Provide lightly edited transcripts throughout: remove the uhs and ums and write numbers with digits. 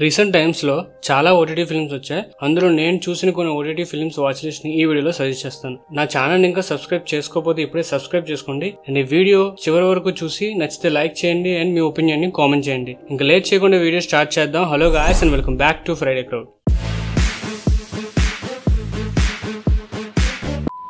Recent times లో చాలా OTT films వచ్చాయి. అందులో నేను చూసిన కొన్ని ఓటీటీ ఫిల్మ్స్ వాచ్ లిస్ట్ ని ఈ వీడియోలో సజెస్ట్ చేస్తాను. నా ఛానల్ ఇంకా సబ్స్క్రైబ్ చేసుకోకపోతే ఇప్పుడే సబ్స్క్రైబ్ చేసుకోండి. అండ్ ఈ వీడియో చివరి వరకు చూసి నచ్చితే లైక్ చేయండి అండ్ మీ ఒపీనియన్ ని కామెంట్ చేయండి. ఇంకా లేట్ చేయకుండా వీడియో స్టార్ట్ చేద్దాం. Hello guys and welcome back to Friday crowd.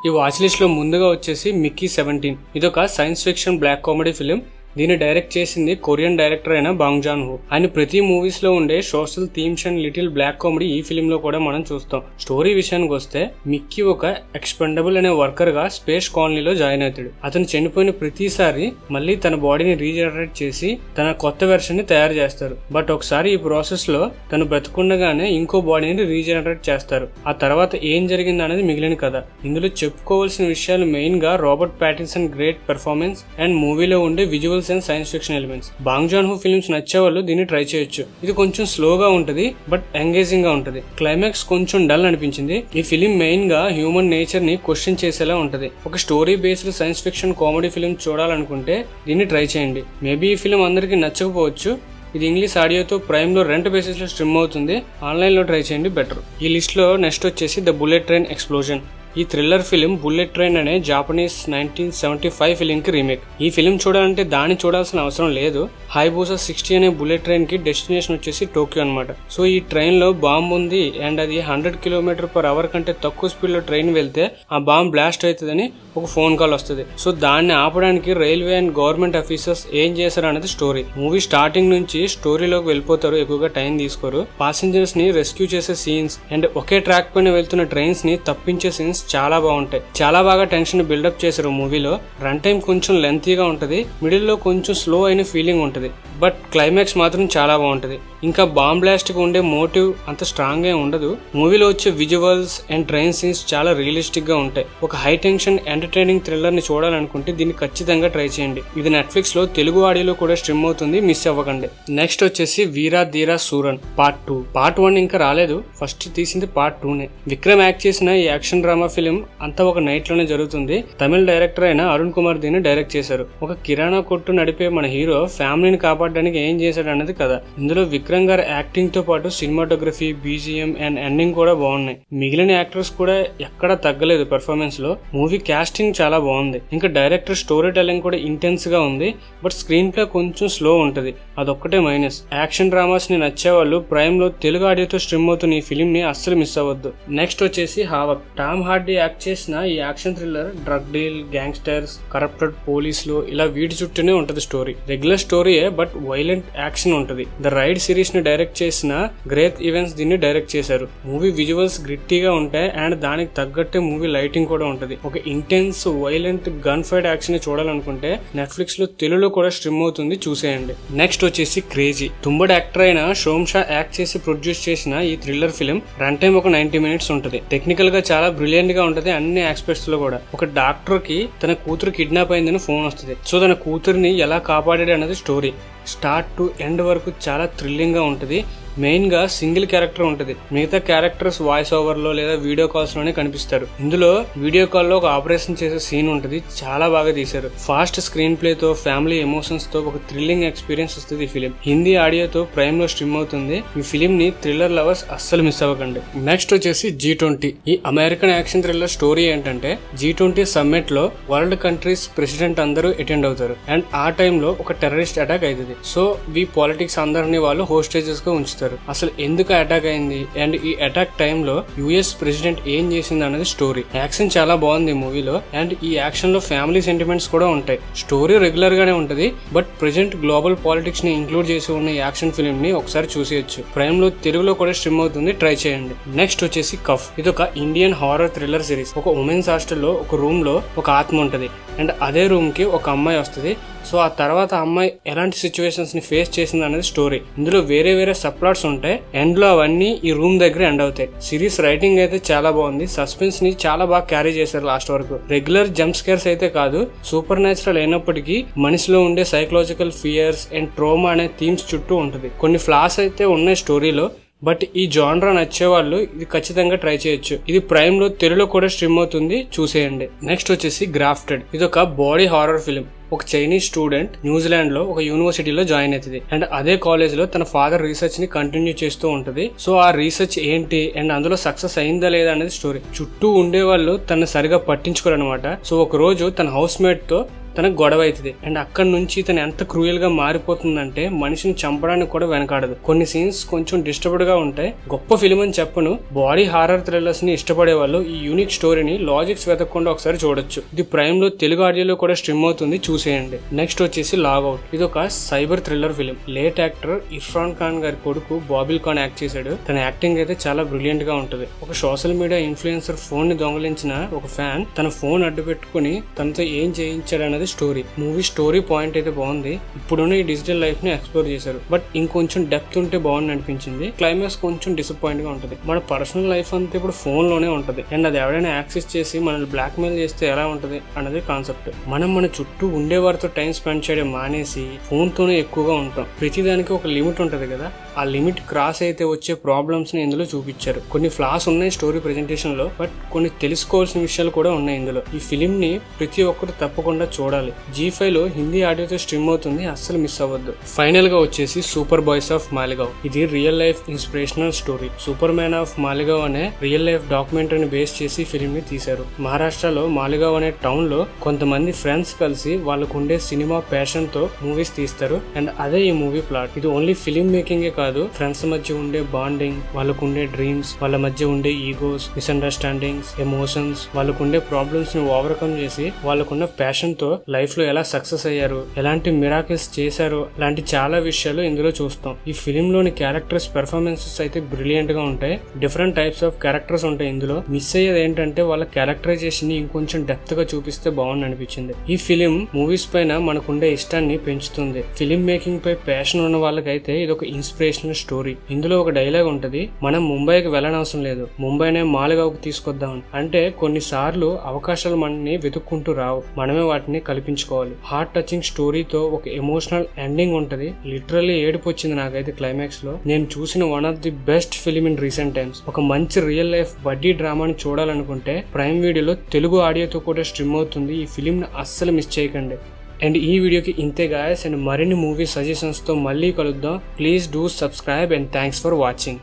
ఈ వాచ్ లిస్ట్ లో ముందుగా వచ్చేసి మిక్కీ 17. ఇదొక science fiction black comedy film. దీన్ని డైరెక్ట్ చేసింది కొరియన్ డైరెక్టర్ అయిన బాంగ్ జాన్ హో. ఆయన ప్రతి మూవీస్ లో ఉండే social themes and little black comedy ఈ ఫిలిం లో కూడా మనం చూస్తాం. స్టోరీ విషయానికి వస్తే మిక్కీ ఒక ఎక్స్పెండబుల్ అనే వర్కర్ గా స్పేస్ కాలనీలో జాయిన్ అవుతాడు. అతను చనిపోయిన ప్రతిసారి మళ్ళీ తన బాడీని రీజనరేట్ చేసి తన కొత్త వెర్షన్ ని తయారు చేస్తారు. బట్ ఒకసారి ఈ ప్రాసెస్ లో తను బ్రతుకుండగానే ఇంకో బాడీని రీజనరేట్ చేస్తారు. ఆ తర్వాత ఏం జరిగింది అనేది మిగిలిన కథ. ఇందులో చెప్పుకోవాల్సిన విషయాలు మెయిన్ గా Robert Pattinson great performance and మూవీలో ఉండే visual and science fiction elements. Bong Joon Ho films నచ్చే వాళ్ళు దీన్ని ట్రై చేయొచ్చు. ఇది కొంచెం స్లోగా ఉంటది బట్ ఎంగేజింగ్ గా ఉంటది. క్లైమాక్స్ కొంచెం డల్ అనిపించింది. ఈ ఫిలిం మెయిన్ గా హ్యూమన్ నేచర్ ని క్వశ్చన్ చేసేలా ఉంటది. ఒక story based science fiction comedy film చూడాలనుకుంటే దీన్ని ట్రై చేయండి. మేబీ ఈ ఫిలిం అందరికి నచ్చకపోవచ్చు. ఇది ఇంగ్లీష్ ఆడియోతో ప్రైమ్ లో రెంట్ బేసిస్ లో స్ట్రీమ్ అవుతుంది. ఆన్లైన్ లో ట్రై చేయండి బెటర్. ఈ లిస్ట్ లో నెక్స్ట్ వచ్చేసి ద బుల్లెట్ ట్రైన్ ఎక్స్ప్లోజన్. ఈ థ్రిల్లర్ ఫిలిం బుల్లెట్ ట్రైన్ అనే జాపనీస్ 1975 ఫిలిం కి రీమేక్. ఈ ఫిలిం చూడాలంటే దాన్ని చూడాల్సిన అవసరం లేదు. హైబూసా 60 అనే బుల్లెట్ ట్రైన్ కి డెస్టినేషన్ వచ్చేసి టోక్యో అనమాట. సో ఈ ట్రైన్ లో బాంబ్ ఉంది అండ్ అది 100 km/h కంటే తక్కువ స్పీడ్ లో ట్రైన్ వెళ్తే ఆ బాంబ్ బ్లాస్ట్ అవుతుందని ఒక ఫోన్ కాల్ వస్తుంది. సో దాన్ని ఆపడానికి రైల్వే అండ్ గవర్నమెంట్ ఆఫీసర్స్ ఏం చేశారు అనేది స్టోరీ. మూవీ స్టార్టింగ్ నుంచి స్టోరీలోకి వెళ్ళిపోతారు. ఎక్కువగా టైం తీసుకోరు. పాసెంజర్స్ ని రెస్క్యూ చేసే సీన్స్ అండ్ ఒకే ట్రాక్ పైన వెళ్తున్న ట్రైన్స్ ని తప్పించే సీన్స్ చాలా బాగుంటాయి. చాలా బాగా టెన్షన్ బిల్డప్ చేశారు మూవీలో. రన్ టైం కొంచెం లెంతీగా ఉంటది. మిడిల్ లో కొంచెం స్లో అయిన ఫీలింగ్ ఉంటది. బట్ క్లైమాక్స్ మాత్రం చాలా బాగుంటది. ఇంకా బాంబ్ బ్లాస్ట్ కి ఉండే మోటివ్ అంత స్ట్రాంగ్ గా ఉండదు. మూవీలో వచ్చే విజువల్స్ అండ్ ట్రైన్ సీన్స్ చాలా రియలిస్టిక్ గా ఉంటాయి. ఒక హై టెన్షన్ ఎంటర్టైనింగ్ థ్రిల్లర్ ని చూడాలనుకుంటే దీన్ని ఖచ్చితంగా ట్రై చేయండి. ఇది నెట్ఫ్లిక్స్ లో తెలుగు ఆడియోలో కూడా స్ట్రీమ్ అవుతుంది. మిస్ అవ్వకండి. నెక్స్ట్ వచ్చేసి వీరా ధీరా సూరన్ పార్ట్ 2. పార్ట్ 1 ఇంకా రాలేదు. ఫస్ట్ తీసింది పార్ట్ 2నే. విక్రమ్ యాక్ట్ చేసిన ఈ యాక్షన్ డ్రామా ఫిలిం అంతా ఒక నైట్ లోనే జరుగుతుంది. తమిళ డైరెక్టర్ అయిన అరుణ్ కుమార్ దీన్ని డైరెక్ట్ చేశారు. ఒక కిరాణా కొట్టు నడిపే మన హీరో ఫ్యామిలీని కాపాడడానికి ఏం చేశాడు అన్నది కథ. ఇందులో విక్రమ్ గారి యాక్టింగ్ తో పాటు సినిమాటోగ్రఫీ, బీజిఎం అండ్ ఎండింగ్ కూడా బాగున్నాయి. మిగిలిన యాక్టర్స్ కూడా ఎక్కడా తగ్గలేదు పెర్ఫార్మెన్స్ లో. మూవీ కాస్టింగ్ చాలా బాగుంది. ఇంకా డైరెక్టర్ స్టోరీ టెల్లింగ్ కూడా ఇంటెన్స్ గా ఉంది. బట్ స్క్రీన్ ప్లే కొంచెం స్లో ఉంటది. అదొక్కటే మైనస్. యాక్షన్ డ్రామాస్ ని నచ్చే వాళ్ళు ప్రైమ్ లో తెలుగు ఆడియోతో స్ట్రీమ్ అవుతున్న ఈ ఫిలిం ని అస్సలు మిస్ అవ్వద్దు. నెక్స్ట్ వచ్చేసి హావక్. టామ్ హార్డీ యాక్ట్ చేసిన ఈ action thriller drug deal, gangsters, corrupted పోలీసులు ఇలా వీటి చుట్టూనే ఉంటది స్టోరీ. రెగ్యులర్ స్టోరీయే బట్ వైలెంట్ యాక్షన్ ఉంటది. ద రైడ్ సిరీస్ ని డైరెక్ట్ చేసిన గ్రేత్ ఈవెంట్స్ దీన్ని డైరెక్ట్ చేశారు. మూవీ విజువల్స్ గ్రిట్టీగా ఉంటాయి అండ్ దానికి తగ్గట్టే మూవీ లైటింగ్ కూడా ఉంటది. ఒక intense violent gun fight action ని చూడాలనుకుంటే నెట్ఫ్లిక్స్ లో తెలుగులో కూడా స్ట్రీమ్ అవుతుంది. చూసేయండి. నెక్స్ట్ వచ్చేసి క్రేజీ. తుంబడ్ యాక్టర్ అయిన సోమ్ షా యాక్ట్ చేసి ప్రొడ్యూస్ చేసిన ఈ థ్రిల్లర్ ఫిలిం రన్ టైం ఒక 90 minutes ఉంటది. టెక్నికల్ గా చాలా బ్రిలియంట్ గా ఉంటది అన్ని ఆస్పెక్ట్స్ లో కూడా. ఒక డాక్టర్ కి తన కూతురు కిడ్నాప్ అయిందని ఫోన్ వస్తుంది. సో తన కూతురిని ఎలా కాపాడాడు అన్నది స్టోరీ. స్టార్ట్ టు ఎండ్ వరకు చాలా థ్రిల్లింగ్ గా ఉంటది. మెయిన్ గా సింగిల్ క్యారెక్టర్ ఉంటది. మిగతా క్యారెక్టర్స్ వాయిస్ ఓవర్ లో లేదా వీడియో కాల్స్ లోనే కనిపిస్తారు. ఇందులో వీడియో కాల్ లో ఒక ఆపరేషన్ చేసే సీన్ ఉంటది. చాలా బాగా తీశారు. ఫాస్ట్ స్క్రీన్ ప్లే తో ఫ్యామిలీ ఎమోషన్స్ తో ఒక థ్రిల్లింగ్ ఎక్స్పీరియన్స్ వస్తుంది. ఈ ఫిలిం హిందీ ఆడియోతో ప్రైమ్ లో స్ట్రీమ్ అవుతుంది. ఈ ఫిలిం ని థ్రిల్లర్ లవర్స్ అస్సలు మిస్ అవ్వకండి. నెక్స్ట్ వచ్చేసి G20. ఈ అమెరికన్ యాక్షన్ థ్రిల్లర్ స్టోరీ ఏంటంటే G20 సమ్మిట్ లో వరల్డ్ కంట్రీస్ ప్రెసిడెంట్ అందరూ అటెండ్ అవుతారు అండ్ ఆ టైంలో ఒక టెర్రరిస్ట్ అటాక్ అవుతుంది. సో ఈ పాలిటిక్స్ అందరినీ వాళ్ళు హోస్టేజెస్ గా ఉంచుతారు. అసలు ఎందుకు అటాక్ అయింది అండ్ ఈ అటాక్ టైంలో యుఎస్ ప్రెసిడెంట్ ఏం చేసింది అనేది స్టోరీ. యాక్షన్ చాలా బాగుంది మూవీలో అండ్ ఈ యాక్షన్ లో ఫ్యామిలీ సెంటిమెంట్స్ కూడా ఉంటాయి. స్టోరీ రెగ్యులర్ గానే ఉంటది బట్ ప్రెసెంట్ గ్లోబల్ పాలిటిక్స్ ని ఇంక్లూడ్ చేసి ఉన్న ఈ యాక్షన్ ఫిలిం ని ఒకసారి చూసేయచ్చు. ప్రైమ్ లో తెలుగులో కూడా స్ట్రీమ్ అవుతుంది. ట్రై చేయండి. నెక్స్ట్ వచ్చేసి కఫ్. ఇది ఒక ఇండియన్ హారర్ థ్రిల్లర్ సిరీస్. ఒక ఉమెన్స్ హాస్టల్ లో ఒక రూమ్ లో ఒక ఆత్మ ఉంటది అండ్ అదే రూమ్ కి ఒక అమ్మాయి వస్తుంది. సో ఆ తర్వాత అమ్మాయి ఎలాంటి సిచ్యువేషన్స్ ని ఫేస్ చేసింది అనేది స్టోరీ. ఇందులో వేరే వేరే సబ్ ప్లాట్స్ ఉంటాయి. ఎండ్ లో అవన్నీ ఈ రూమ్ దగ్గర ఎండ్ అవుతాయి. సిరీస్ రైటింగ్ అయితే చాలా బాగుంది. సస్పెన్స్ ని చాలా బాగా క్యారీ చేశారు లాస్ట్ వరకు. రెగ్యులర్ జంప్ స్కేర్స్ అయితే కాదు. సూపర్ న్యాచురల్ అయినప్పటికీ మనిషిలో ఉండే సైకలాజికల్ ఫియర్స్ అండ్ ట్రోమా అనే థీమ్స్ చుట్టూ ఉంటది. కొన్ని ఫ్లాస్ అయితే ఉన్నాయి స్టోరీలో బట్ ఈ జానరా నచ్చే వాళ్ళు ఇది ఖచ్చితంగా ట్రై చేయొచ్చు. ఇది ప్రైమ్ లో తెలుగులో కూడా స్ట్రీమ్ అవుతుంది. చూసేయండి. నెక్స్ట్ వచ్చేసి గ్రాఫ్టెడ్. ఇది ఒక బాడీ హారర్ ఫిలిం. ఒక చైనీస్ స్టూడెంట్ న్యూజిలాండ్ లో ఒక యూనివర్సిటీలో జాయిన్ అవుతుంది అండ్ అదే కాలేజ్ లో తన ఫాదర్ రీసెర్చ్ ని కంటిన్యూ చేస్తూ ఉంటది. సో ఆ రీసెర్చ్ ఏంటి అండ్ అందులో సక్సెస్ అయిందా లేదా అనేది స్టోరీ. చుట్టూ ఉండే వాళ్ళు తను సరిగా పట్టించుకోరు అనమాట. సో ఒక రోజు తన హౌస్ మేట్ తో తనకు గొడవ అవుతుంది అండ్ అక్కడ నుంచి తను ఎంత క్రూయల్ గా మారిపోతుందంటే మనిషిని చంపడానికి కూడా వెనకాడదు. కొన్ని సీన్స్ కొంచెం డిస్టర్బ్డ్ గా ఉంటాయి. గొప్ప ఫిలిం అని చెప్పను, బాడీ హారర్ థ్రిల్లర్స్ ని ఇష్టపడే వాళ్ళు ఈ యూనిక్ స్టోరీని లాజిక్స్ వెతకకుండా ఒకసారి చూడొచ్చు. ఇది ప్రైమ్ లో తెలుగు ఆడియోలో కూడా స్ట్రీమ్ అవుతుంది, చూసేయండి. నెక్స్ట్ వచ్చేసి లాగౌట్. ఇది ఒక cyber thriller film. Late actor Irfan Khan గారి కొడుకు బాబిల్ ఖాన్ యాక్ట్ చేశాడు. తన యాక్టింగ్ అయితే చాలా బ్రిలియంట్ గా ఉంటుంది. ఒక సోషల్ మీడియా ఇన్ఫ్లుయెన్సర్ ఫోన్ ని దొంగలించిన ఒక ఫ్యాన్ తన ఫోన్ అడ్డు పెట్టుకుని తనతో ఏం చేయించాడనేది స్టోరీ. మూవీ స్టోరీ పాయింట్ అయితే బాగుంది. ఇప్పుడున్న ఈ డిజిటల్ లైఫ్ ని ఎక్స్ప్లోర్ చేశారు, బట్ ఇంకొంచెం డెప్త్ ఉంటే బాగుంది అనిపించింది. క్లైమాక్స్ కొంచెం డిసప్పాయింట్ గా ఉంటుంది. మన పర్సనల్ లైఫ్ అంతా ఇప్పుడు ఫోన్ లోనే ఉంటది అండ్ అది ఎవరైనా యాక్సెస్ చేసి మనల్ని బ్లాక్ మెయిల్ చేస్తే ఎలా ఉంటది అన్నది కాన్సెప్ట్. మనం మన చుట్టూ ఉండే వారితో టైం స్పెండ్ చేయడం మానేసి ఫోన్ తోనే ఎక్కువగా ఉంటాం. ప్రతిదానికి ఒక లిమిట్ ఉంటది కదా, ఆ లిమిట్ క్రాస్ అయితే వచ్చే ప్రాబ్లమ్స్ ని ఇందులో చూపించారు. కొన్ని ఫ్లాస్ ఉన్నాయి స్టోరీ ప్రెజెంటేషన్ లో, బట్ కొన్ని తెలుసుకోవాల్సిన విషయాలు కూడా ఉన్నాయి ఇందులో. ఈ ఫిలిం ని ప్రతి ఒక్కరు తప్పకుండా చూడాలి. G5 లో హిందీ ఆడియోతో స్ట్రీమ్ అవుతుంది, అస్సలు మిస్ అవ్వద్దు. ఫైనల్ గా వచ్చేసి సూపర్ బాయ్స్ ఆఫ్ మాలిగావ్. ఇది real life inspirational story. Superman of Malegaon అనే రియల్ లైఫ్ డాక్యుమెంటరీని బేస్ చేసి ఫిలిం ని తీశారు. మహారాష్ట్రలో మాలిగావ్ అనే టౌన్ లో కొంతమంది ఫ్రెండ్స్ కలిసి వాళ్ళకు ఉండే సినిమా ప్యాషన్ తో మూవీస్ తీస్తారు అండ్ అదే ఈ మూవీ ప్లాట్. ఇది ఓన్లీ ఫిలిం మేకింగ్ కాదు, ఫ్రెండ్స్ మధ్య ఉండే బాండింగ్, వాళ్ళకు ఉండే డ్రీమ్స్, వాళ్ళ మధ్య ఉండే ఈగోస్, మిస్అండర్స్టాండింగ్స్, ఎమోషన్స్, వాళ్ళకు ఉండే ప్రాబ్లమ్స్ ని ఓవర్కమ్ చేసి వాళ్ళకున్న ప్యాషన్ తో లైఫ్ లో ఎలా సక్సెస్ అయ్యారు, ఎలాంటి మిరాకిల్స్ చేశారు, అలాంటి చాలా విషయాలు ఇందులో చూస్తాం. ఈ ఫిలిం లోని క్యారెక్టర్స్ పెర్ఫార్మెన్సెస్ అయితే బ్రిలియంట్ గా ఉంటాయి. డిఫరెంట్ టైప్స్ ఆఫ్ క్యారెక్టర్స్ ఉంటాయి ఇందులో. మిస్ అయ్యేది ఏంటంటే వాళ్ళ క్యారెక్టరైజేషన్ ని ఇంకొంచెం డెప్త్ గా చూపిస్తే బాగుంది అనిపించింది. ఈ ఫిలిం మూవీస్ పైన మనకుండే ఇష్టాన్ని పెంచుతుంది. ఫిలిం మేకింగ్ పై ప్యాషన్ ఉన్న వాళ్ళకైతే ఇది ఒక ఇన్స్పిరేషనల్ స్టోరీ. ఇందులో ఒక డైలాగ్ ఉంటది, మనం ముంబైకి వెళ్ళనవసరం లేదు, ముంబైనే మాలిగావ్కి తీసుకొద్దాం. అంటే కొన్నిసార్లు అవకాశాలు మనని వెతుక్కుంటూ రావు, మనమే వాటిని కల్పించుకోవాలి. హార్ట్ టచింగ్ స్టోరీతో ఒక ఎమోషనల్ ఎండింగ్ ఉంటది. లిటరల్లీ ఏడుపు వచ్చింది నాకైతే క్లైమాక్స్ లో. నేను చూసిన one of the best film in recent times. ఒక మంచి రియల్ లైఫ్ బడ్డీ డ్రామాని చూడాలనుకుంటే ప్రైమ్ వీడియోలో తెలుగు ఆడియోతో కూడా స్ట్రీమ్ అవుతుంది. ఈ ఫిలిం ని అస్సలు మిస్ చేయకండి. అండ్ ఈ వీడియోకి ఇంతే గాయస్, అండ్ మరిన్ని మూవీ సజెషన్స్ తో మళ్ళీ కలుద్దాం. Please do subscribe and thanks for watching.